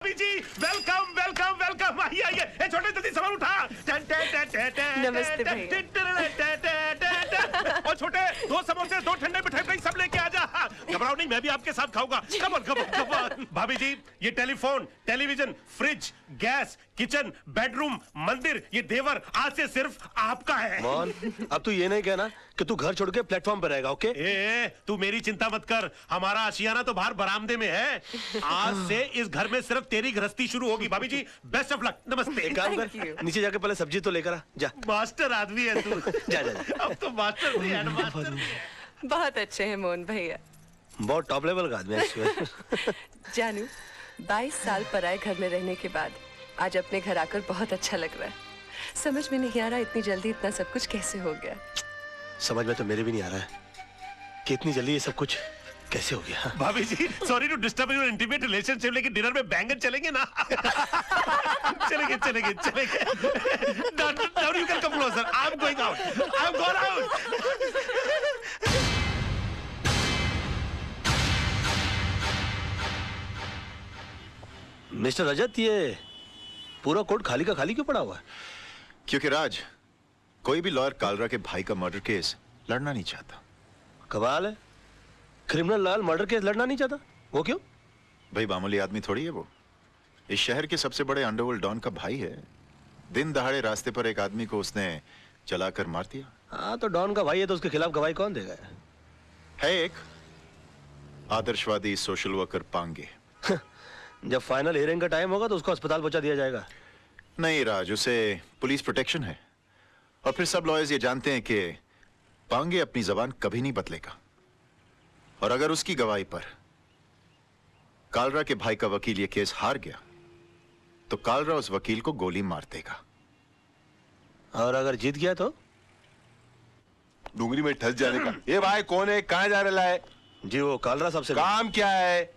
जी welcome welcome welcome. आइए आइए, छोटे जल्दी सामान उठा। नमस्ते भैया। और छोटे 2 समोसे 2 ठंडे मिठाई सब लेके आ जा। घबराओ नहीं, मैं भी आपके साथ खाऊंगा। Come on come on come on. भाभी जी ये telephone, television, fridge, gas, kitchen, bedroom, मंदिर, ये देवर आज से सिर्फ आपका है। मोहन, अब तू ये नहीं कहना कि तू घर छोड़ के प्लेटफॉर्म पर रहेगा, ओके? तू मेरी चिंता मत कर, हमारा आशियाना तो बाहर बरामदे में है। आज से इस घर में सिर्फ तेरी गृहस्थी शुरू होगी। भाभी जी बेस्ट ऑफ लक। नमस्ते। एक काम कर, नीचे जाके पहले सब्जी तो लेकर आ जा। मास्टर आदमी है तू। जा जा जा। अब तो मास्टर भी है, मास्टर भी है। बहुत अच्छे हैं मोहन भैया। बहुत टॉप लेवल का आदमी है। जानू 22 साल पराए घर में रहने के बाद आज अपने घर आकर बहुत अच्छा लग रहा है। समझ में नहीं आ रहा इतनी जल्दी इतना सब कुछ कैसे हो गया। समझ में तो मेरे भी नहीं आ रहा है कि इतनी जल्दी ये सब कुछ कैसे हो गया। भाभी जी sorry to disturb your intimate relationship, लेकिन डिनर में बैंगन चलेंगे ना? चलेंगे चलेंगे चलेंगे। Now you can come closer. I'm going out. I'm going out. Mister Rajat, ये पूरा कोर्ट खाली का खाली क्यों पड़ा हुआ है? क्योंकि राज, कोई भी लॉयर कालरा के भाई का मर्डर केस लड़ना नहीं चाहता। कमाल है, क्रिमिनल लॉयर मर्डर केस लड़ना नहीं चाहता। वो क्यों? भाई मामूली आदमी थोड़ी है वो, इस शहर के सबसे बड़े अंडरवर्ल्ड डॉन का भाई है। दिन दहाड़े रास्ते पर एक आदमी को उसने चलाकर मार दिया। हाँ तो डॉन का भाई है तो उसके खिलाफ गवाही कौन देगा? है एक आदर्शवादी सोशल वर्कर पांगे। जब फाइनल हियरिंग का टाइम होगा तो उसको अस्पताल पहुंचा दिया जाएगा। नहीं राज, उसे पुलिस प्रोटेक्शन है। और फिर सब लॉयर्स ये जानते हैं कि पांगे अपनी जबान कभी नहीं बदलेगा। और अगर उसकी गवाही पर कालरा के भाई का वकील ये केस हार गया तो कालरा उस वकील को गोली मार देगा। और अगर जीत गया तो? डूंगरी में ठस जाने का। ये भाई कौन है, कहाँ जा रहा है? जी वो कालरा साहब से काम क्या है?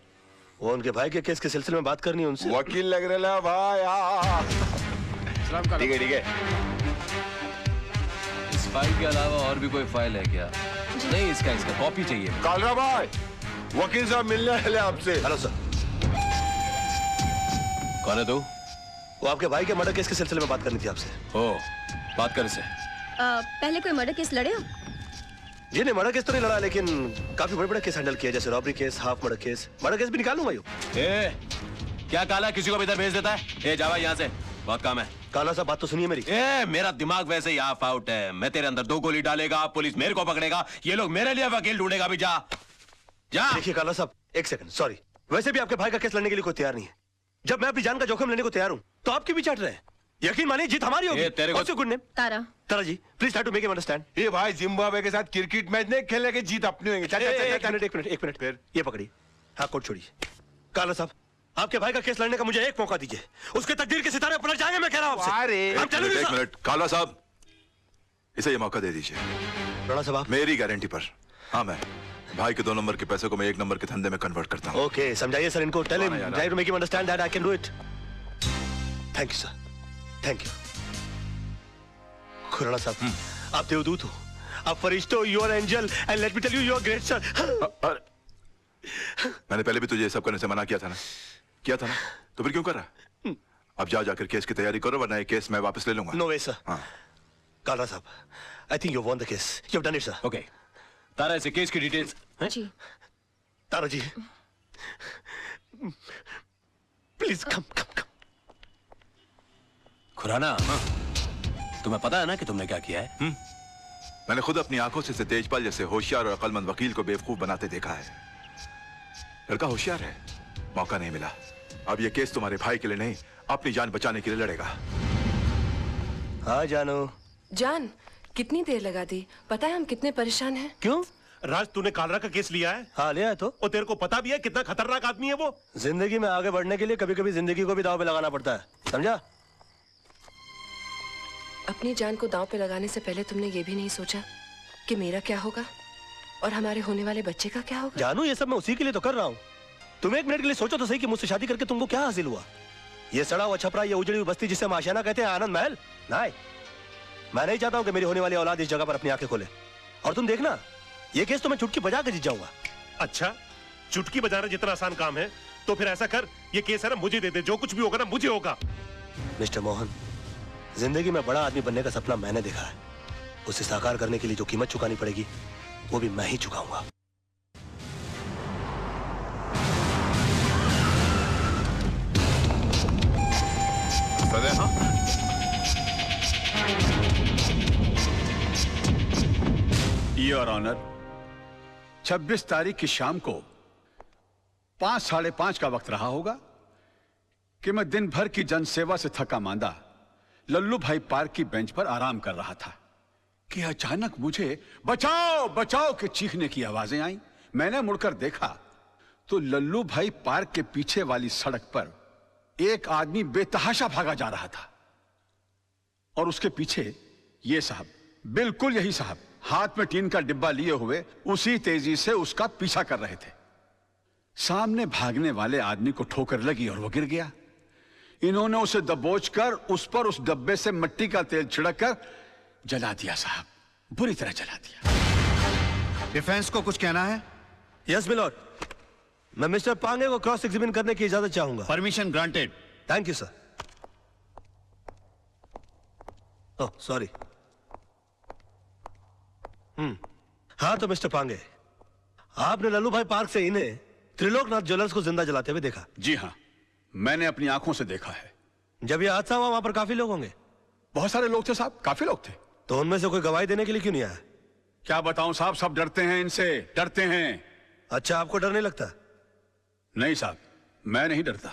वो उनके भाई के केस के सिलसिले में बात करनी है उनसे। वकील लग रहा है भाई। ठीक है ठीक है। इस फाइल के अलावा और भी कोई फाइल है क्या? नहीं, इसका कॉपी चाहिए। कालरा भाई, वकील साहब मिलने वाले आपसे। Hello sir. कौन है तू? वो आपके भाई के मर्डर केस के सिलसिले में बात करनी थी आपसे। ओ, बात कर इससे। पहले कोई मर्डर केस लड़े हो? जी नहीं, मर्डर केस तो नहीं लड़ा, लेकिन काफी बड़े बड़े केस हैंडल किया, जैसे robbery case, half murder case भी निकालूंगा। यू क्या काला किसी को भी इधर भेज देता है? ए जावा यहाँ से, बहुत काम है। काला साहब बात तो सुनिए मेरी। मेरा दिमाग वैसे ही ऑफ आउट है। मैं तेरे अंदर 2 गोली डालेगा, पुलिस मेरे को पकड़ेगा, ये लोग मेरे लिए वकील ढूंढेगा। भी जा जा। देखिए काला साहब, एक सेकंड, सॉरी, वैसे भी आपके भाई का केस लड़ने के लिए कोई तैयार नहीं है। जब मैं अपनी जान का जोखिम लेने को तैयार हूँ तो आपकी भी चाट रहे हैं। यकीन मानिए जीत हमारी होगी। तेरे को good name Tara. Tara ji, please try to make him understand. ये भाई जिम्बाब्वे के साथ क्रिकेट मैच नहीं खेलने के, जीत अपनी होगी। एक मिनट फिर ये पकड़िए। हाँ कोर्ट छोड़िए। काला साहब, आपके भाई का केस लड़ने का मुझे एक मौका दीजिए, उसके तकदीर के सितारे पलट जाएंगे। मैं कह रहा हूँ आपसे। एक मिनट काला साहब, इसे ये मौका दे दीजिए। राणा साहब, मेरी गारंटी पर। हाँ, मैं भाई के 2 नंबर के पैसे को मैं 1 नंबर के धंधे में कन्वर्ट करता हूँ। ओके, समझाइए सर इनको। Tell him, try to make him understand that I can do it. Thank you sir, thank you. Khurana साहब, आप देवदूत हो, आप फरिश्ते हो, you are angel, and let me tell you, you are great sir. मैंने पहले भी तुझे ये सब करने से मना किया था ना? तो फिर क्यों कर रहा? अब जाकर केस की तैयारी करो, वरना ये केस मैं वापस ले लूंगा। No way sir. हाँ। कालरा साहब, I think you won the case, you have done it sir. Okay, Tara इसे केस की डिटेल्स। जी। Tara ji, please come come come. Khurana, तुम्हें पता है ना कि तुमने क्या किया है? मैंने खुद अपनी आंखों से तेजपाल जैसे होशियार और अक्लमंद वकील को बेवकूफ बनाते देखा है। लड़का होशियार है, मौका नहीं मिला। अब ये केस तुम्हारे भाई के लिए नहीं, अपनी जान बचाने के लिए लड़ेगा। हाँ जानू। जान, कितनी देर लगा दी? पता है हम कितने परेशान हैं। क्यों? राज, तूने कालरा का केस लिया है? हाँ लिया है तो। और तेरे को पता भी है कितना खतरनाक आदमी है वो? जिंदगी में आगे बढ़ने के लिए कभी कभी जिंदगी को भी दांव पे लगाना पड़ता है, समझा? अपनी जान को दांव पे लगाने से पहले तुमने ये भी नहीं सोचा कि मेरा क्या होगा और हमारे होने वाले बच्चे का क्या होगा? जानू, ये सब मैं उसी के लिए तो कर रहा हूँ। तुम एक मिनट के लिए सोचो तो सही कि मुझसे शादी करके तुमको क्या हासिल हुआ? ये सड़ा हुआ छपरा, ये उजड़ी हुई बस्ती जिसे हम आशियाना कहते हैं, आनंद महल? नहीं, मैं नहीं चाहता हूँ कि मेरी होने वाली औलाद इस जगह पर अपनी आंखें खोले। और तुम देखना, ये केस तो मैं चुटकी बजा के जीत जाऊंगा। अच्छा, चुटकी बजाना जितना आसान काम है, तो फिर ऐसा कर, ये केस है ना मुझे दे दे, जो कुछ भी होगा ना मुझे होगा। मिस्टर मोहन, जिंदगी में बड़ा आदमी बनने का सपना मैंने देखा है। उसे साकार करने के लिए जो कीमत चुकानी पड़ेगी वो भी मैं ही चुकाऊंगा। योर ऑनर, 26 तारीख की शाम को 5 साढ़े 5 का वक्त रहा होगा कि मैं दिन भर की जनसेवा से थका मांदा लल्लू भाई पार्क की बेंच पर आराम कर रहा था कि अचानक मुझे बचाओ बचाओ के चीखने की आवाजें आई। मैंने मुड़कर देखा तो लल्लू भाई पार्क के पीछे वाली सड़क पर एक आदमी बेतहाशा भागा जा रहा था और उसके पीछे ये साहब, बिल्कुल यही साहब, हाथ में टीन का डिब्बा लिए हुए उसी तेजी से उसका पीछा कर रहे थे। सामने भागने वाले आदमी को ठोकर लगी और वो गिर गया। इन्होंने उसे दबोचकर उस पर उस डब्बे से मिट्टी का तेल छिड़ककर जला दिया साहब, बुरी तरह जला दिया। डिफेंस को कुछ कहना है? यस मिलॉर्ड, मैं मिस्टर पांगे को क्रॉस एग्जामिन करने की इजाजत चाहूंगा। Permission granted. Thank you sir. Oh sorry. हाँ तो मिस्टर पांगे, आपने लल्लू भाई पार्क से इन्हें त्रिलोकनाथ ज्वेलर्स को जिंदा जलाते हुए देखा? जी हाँ, मैंने अपनी आंखों से देखा है। जब यह हादसा हुआ वहां पर काफी लोग होंगे? बहुत सारे लोग थे साहब, काफी लोग थे। तो उनमें से कोई गवाही देने के लिए क्यों नहीं आया? क्या बताऊं साहब, सब डरते हैं इनसे, डरते हैं। अच्छा, आपको डर नहीं लगता? नहीं साहब, मैं नहीं डरता।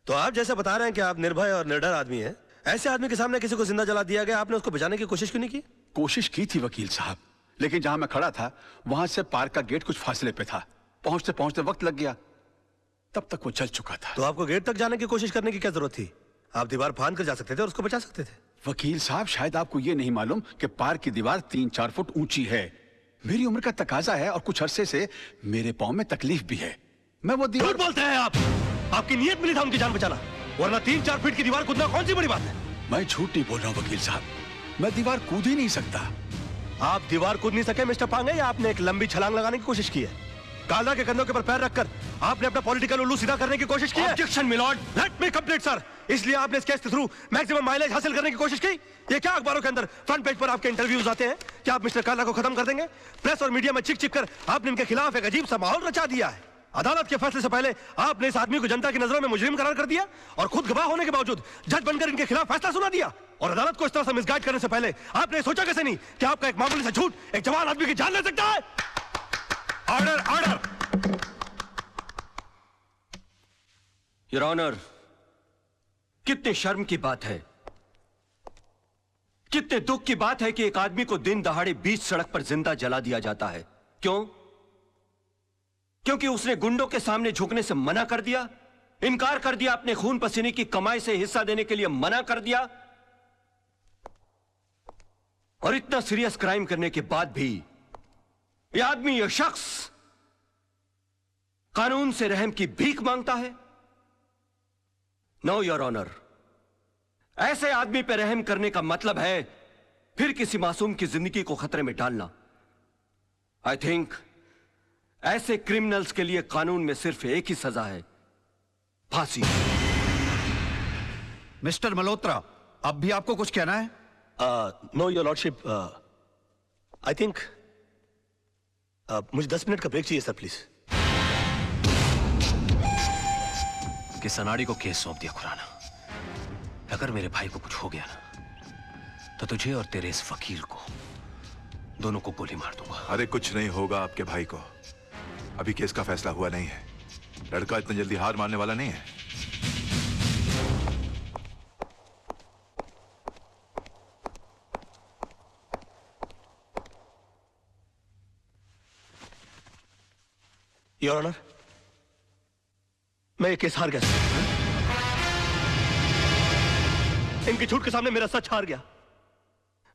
तो आप जैसे बता रहे हैं कि आप निर्भय और निडर आदमी हैं, ऐसे आदमी के सामने किसी को जिंदा जला दिया गया, आपने उसको बचाने की कोशिश क्यों नहीं की? कोशिश की थी वकील साहब, लेकिन जहां मैं खड़ा था वहां से पार्क का गेट कुछ फासले पे था। पहुंचते पहुंचते वक्त लग गया, तब तक वो जल चुका था। तो आपको गेट तक जाने की कोशिश करने की क्या जरूरत थी? आप दीवार फांद कर जा सकते थे और उसको बचा सकते थे। वकील साहब, शायद आपको ये नहीं मालूम कि पार्क की दीवार 3-4 फुट ऊंची है। मेरी उम्र का तकाजा है और कुछ अरसे से मेरे पांव में तकलीफ भी है। मैं वो दीवार... झूठ बोलते हैं आप। आपकी नीयत मिली था उनकी जान बचाना, वरना 3-4 फीट की दीवार कूदना कौन सी बड़ी बात है? मैं झूठ नहीं बोल रहा हूं वकील साहब, मैं दीवार कूद ही नहीं सकता। आप दीवार कूद नहीं सके मिस्टर पांगे, या आपने एक लंबी छलांग लगाने की कोशिश की है? काला के कंधों के ऊपर पैर रखकर आपने अपना पॉलिटिकल उल्लू सीधा करने की कोशिश की है? Objection milord. Let me complete sir. इसलिए आपने इस केस के थ्रू मैक्सिमम माइलेज हासिल करने की कोशिश की? ये क्या अखबारों के अंदर फ्रंट पेज पर आपके इंटरव्यूज आते हैं? क्या आप मिस्टर काला को खत्म कर देंगे? प्रेस और मीडिया में चिक चिक कर आपने इनके खिलाफ एक अजीब सा माहौल रचा दिया है। अदालत के फैसले से पहले आपने इस आदमी को जनता की नजरों में मुजरिम करार कर दिया और खुद गवाह होने के बावजूद जज बनकर इनके खिलाफ फैसला सुना दिया। और अदालत को इस तरह से मिसगाइड करने से पहले आपने सोचा कैसे नहीं कि आपका एक मामूली सा झूठ एक जवान आदमी की जान ले सकता है? Order, order. योर ऑनर, कितने शर्म की बात है, कितने दुख की बात है कि एक आदमी को दिन दहाड़े बीच सड़क पर जिंदा जला दिया जाता है। क्यों? क्योंकि उसने गुंडों के सामने झुकने से मना कर दिया, इनकार कर दिया, अपने खून पसीने की कमाई से हिस्सा देने के लिए मना कर दिया। और इतना सीरियस क्राइम करने के बाद भी यह आदमी, यह शख्स कानून से रहम की भीख मांगता है। नो योर ऑनर, ऐसे आदमी पर रहम करने का मतलब है फिर किसी मासूम की जिंदगी को खतरे में डालना। आई थिंक ऐसे क्रिमिनल्स के लिए कानून में सिर्फ एक ही सजा है, फांसी। मिस्टर मल्होत्रा, अब भी आपको कुछ कहना है? Know your lordship, I think मुझे 10 मिनट का ब्रेक चाहिए सर, प्लीज। कि सनाड़ी को केस सौंप दिया खुराना। अगर मेरे भाई को कुछ हो गया ना तो तुझे और तेरे इस वकील को दोनों को गोली मार दूंगा। अरे कुछ नहीं होगा आपके भाई को, अभी केस का फैसला हुआ नहीं है। लड़का इतना जल्दी हार मानने वाला नहीं है। योर ऑनर, मैं ये केस हार गया। इनके झूठ के सामने मेरा सच हार गया।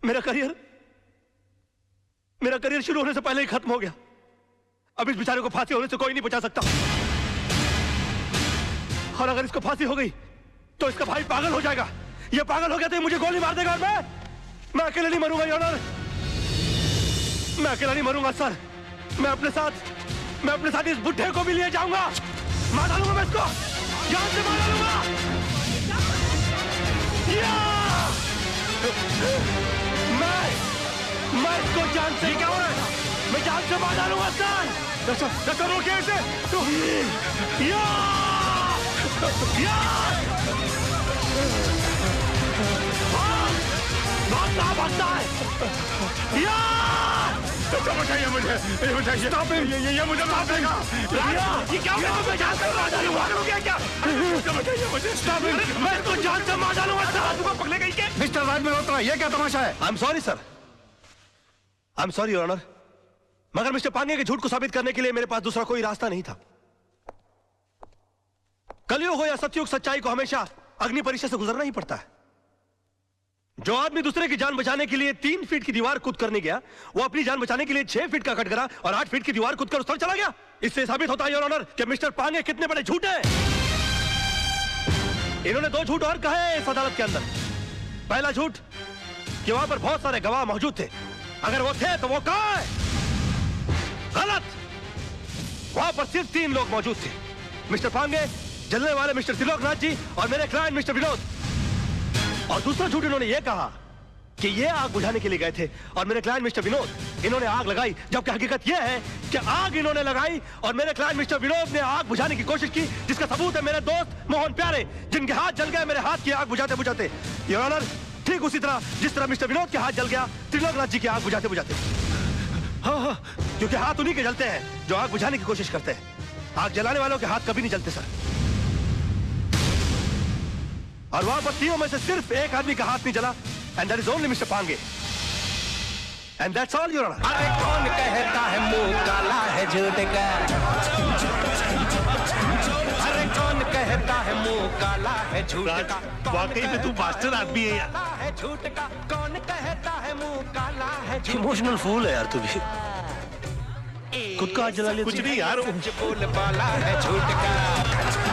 मेरा करियर शुरू होने से पहले ही खत्म हो गया। अब इस बेचारे को फांसी होने से कोई नहीं बचा सकता। और अगर इसको फांसी हो गई तो इसका भाई पागल हो जाएगा। ये पागल हो गया तो ये मुझे गोली मार देगा और मैं अकेले नहीं मरूंगा योर ऑनर। मैं अकेला नहीं मरूंगा सर। मैं अपने साथ इस बुढ़े को भी लिए जाऊंगा। मार डालूंगा मैं इसको, जान से मार डालूंगा। मैं इसको जान से, क्या हो रहा है? मैं जान से मार डालूंगा सर। रोकिए इसे। भागता है। बचाइए मुझे, ये मुझे मार देगा। ये क्या हो गया? मैं जान से मार डालूंगा। क्या? बचाइए मुझे। मैं इसको जान से मार डालूंगा सर। पकड़े गई क्या? मिस्टर राज मल्होत्रा, ये क्या तमाशा है? I am sorry sir, I am sorry your honour, मगर मिस्टर पांगे के झूठ को साबित करने के लिए मेरे पास दूसरा कोई रास्ता नहीं था। कलयुग हो या सतयुग, सच्चाई को हमेशा अग्नि परीक्षा से गुजरना ही पड़ता है। जो आदमी दूसरे की जान बचाने के लिए 3 फीट की दीवार कूद करने गया, वो अपनी जान बचाने के लिए 6 फीट का कटघरा और 8 फीट की दीवार कूद कर उस तरफ चला गया। इससे साबित होता है योर ऑनर कि मिस्टर पांगे कितने बड़े झूठ हैं। इन्होंने 2 झूठ और कहे इस अदालत के अंदर। पहला झूठ कि वहां पर बहुत सारे गवाह मौजूद थे, अगर वो थे तो वो कहां है? गलत, वहां पर सिर्फ 3 लोग मौजूद थे, मिस्टर पांगे, जलने वाले मिस्टर त्रिलोकनाथ जी और मेरे क्लाइंट मिस्टर विनोद। और दूसरा झूठ इन्होंने ये कहा कि ये आग बुझाने के लिए गए थे और मेरे क्लाइंट मिस्टर विनोद इन्होंने आग लगाई, जबकि हकीकत यह है कि आग इन्होंने लगाई और मेरे क्लाइंट मिस्टर विनोद ने आग बुझाने की कोशिश की, जिसका सबूत है मेरे दोस्त मोहन प्यारे, जिनके हाथ जल गए मेरे हाथ की आग बुझाते बुझाते। योर ऑनर, ठीक उसी तरह जिस तरह मिस्टर विनोद के हाथ जल गया त्रिलोकनाथ जी की आग बुझाते बुझाते। हाँ, क्योंकि हाथ उन्हीं के जलते हैं जो आग बुझाने की कोशिश करते हैं। आग जलाने वालों के हाथ कभी नहीं जलते सर। और वहां पर तीनों में से सिर्फ एक आदमी का हाथ नहीं जला, and that is only mister Pange, and that's all your honour. अरे कौन कहता है मुंह काला है झूठ का? अरे कौन कहता है मुंह काला है झूठ का? वाकई में तू मास्टर आदमी है यार। है झूठ का? कौन कहता है मुंह काला है झूठ? इमोशनल फूल है यार तू भी, खुद का हाथ जला लिया। कुछ नहीं यार, बोल बाला है झूठ का।